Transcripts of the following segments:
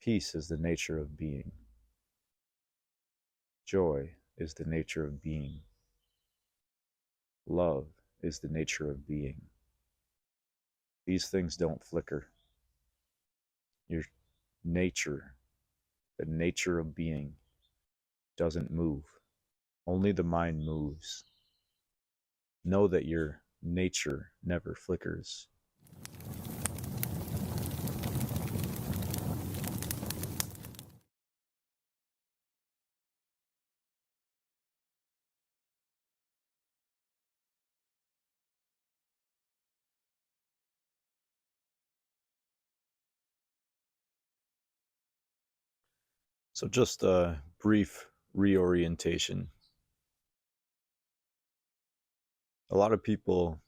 Peace is the nature of being. Joy is the nature of being. Love is the nature of being. These things don't flicker. Your nature, the nature of being, doesn't move. Only the mind moves. Know that your nature never flickers. So just a brief reorientation. A lot of people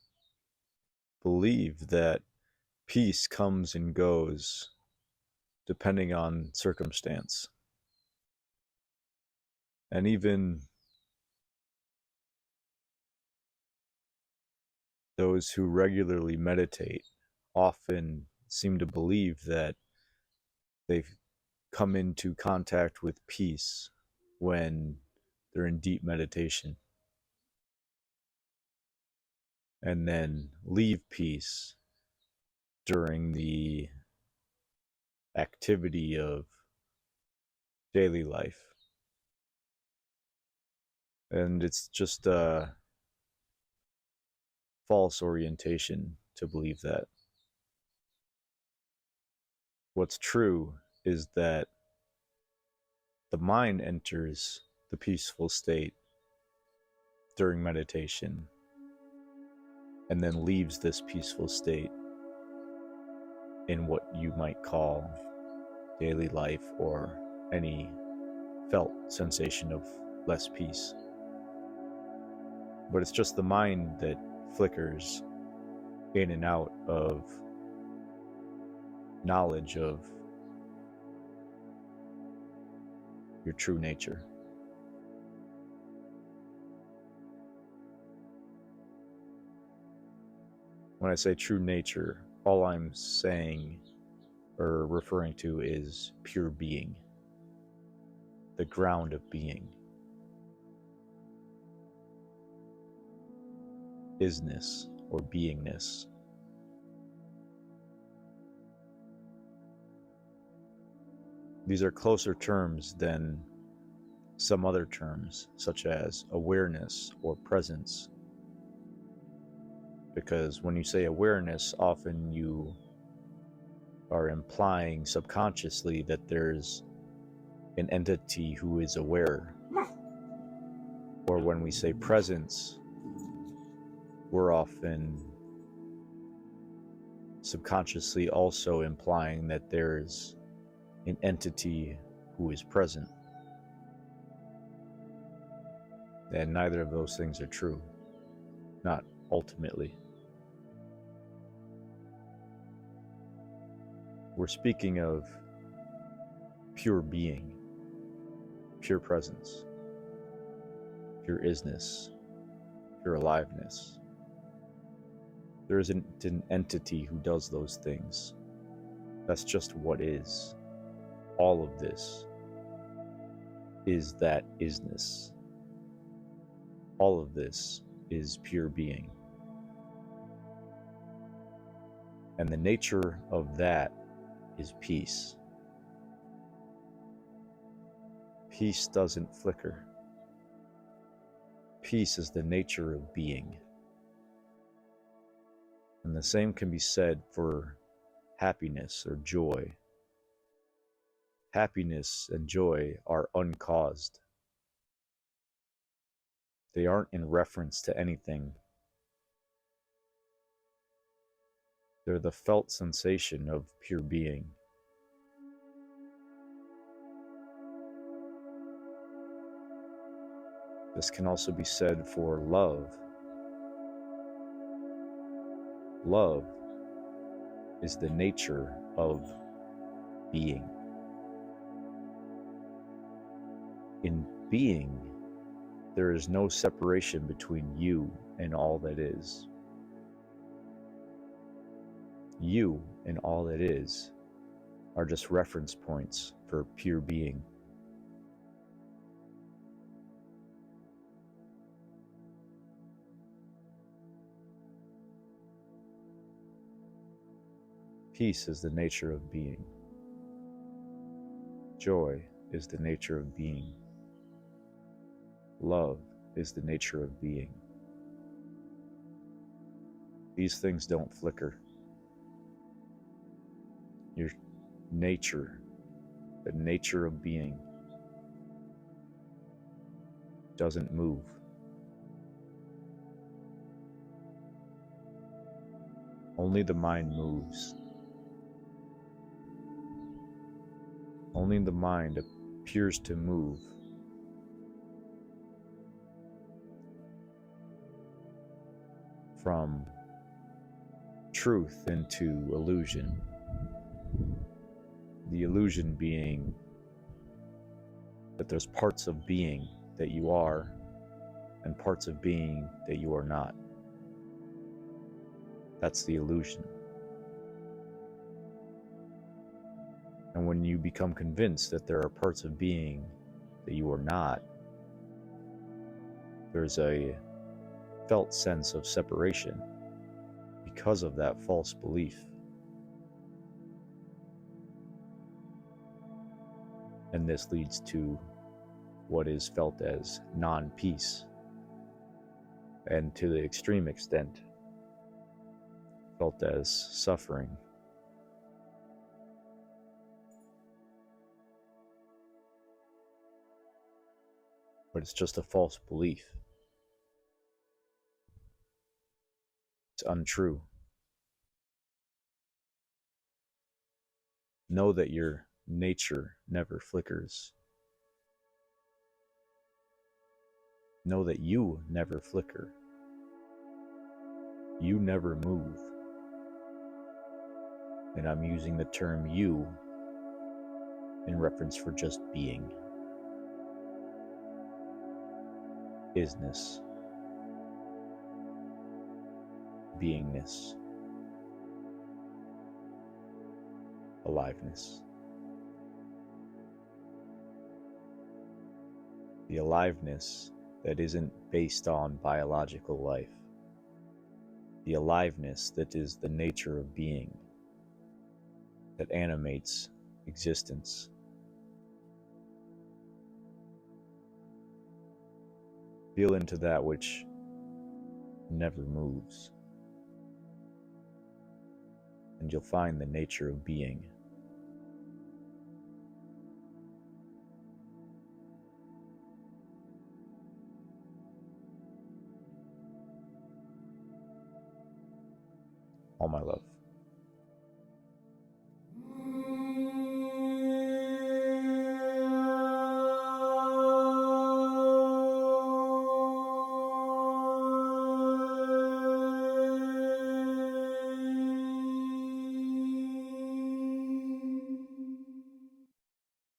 believe that peace comes and goes depending on circumstance. And even those who regularly meditate often seem to believe that they've come into contact with peace when they're in deep meditation, and then leave peace during the activity of daily life. And it's just a false orientation to believe that. What's true is that the mind enters the peaceful state during meditation and then leaves this peaceful state in what you might call daily life or any felt sensation of less peace. But it's just the mind that flickers in and out of knowledge of your true nature. When I say true nature, all I'm saying or referring to is pure being, the ground of being, isness or beingness. These are closer terms than some other terms, such as awareness or presence. Because when you say awareness, often you are implying subconsciously that there's an entity who is aware. Or when we say presence, we're often subconsciously also implying that there's an entity who is present. And neither of those things are true, not ultimately. We're speaking of pure being, pure presence, pure isness, pure aliveness. There isn't an entity who does those things. That's just what is. All of this is that isness. All of this is pure being. And the nature of that is peace. Peace doesn't flicker. Peace is the nature of being. And the same can be said for happiness or joy. Happiness and joy are uncaused. They aren't in reference to anything. They're the felt sensation of pure being. This can also be said for love. Love is the nature of being. In being, there is no separation between you and all that is. You and all that is are just reference points for pure being. Peace is the nature of being. Joy is the nature of being. Love is the nature of being. These things don't flicker. Your nature, the nature of being, doesn't move. Only the mind moves. Only the mind appears to move from truth into illusion. The illusion being that there's parts of being that you are and parts of being that you are not. That's the illusion. And when you become convinced that there are parts of being that you are not, there's a felt sense of separation because of that false belief. And this leads to what is felt as non-peace, and to the extreme extent, felt as suffering. But it's just a false belief. It's untrue. Know that your nature never flickers. Know that you never flicker. You never move. And I'm using the term you in reference for just being. Isness. Beingness. Aliveness. The aliveness that isn't based on biological life. The aliveness that is the nature of being, that animates existence. Feel into that which never moves, and you'll find the nature of being. All my love.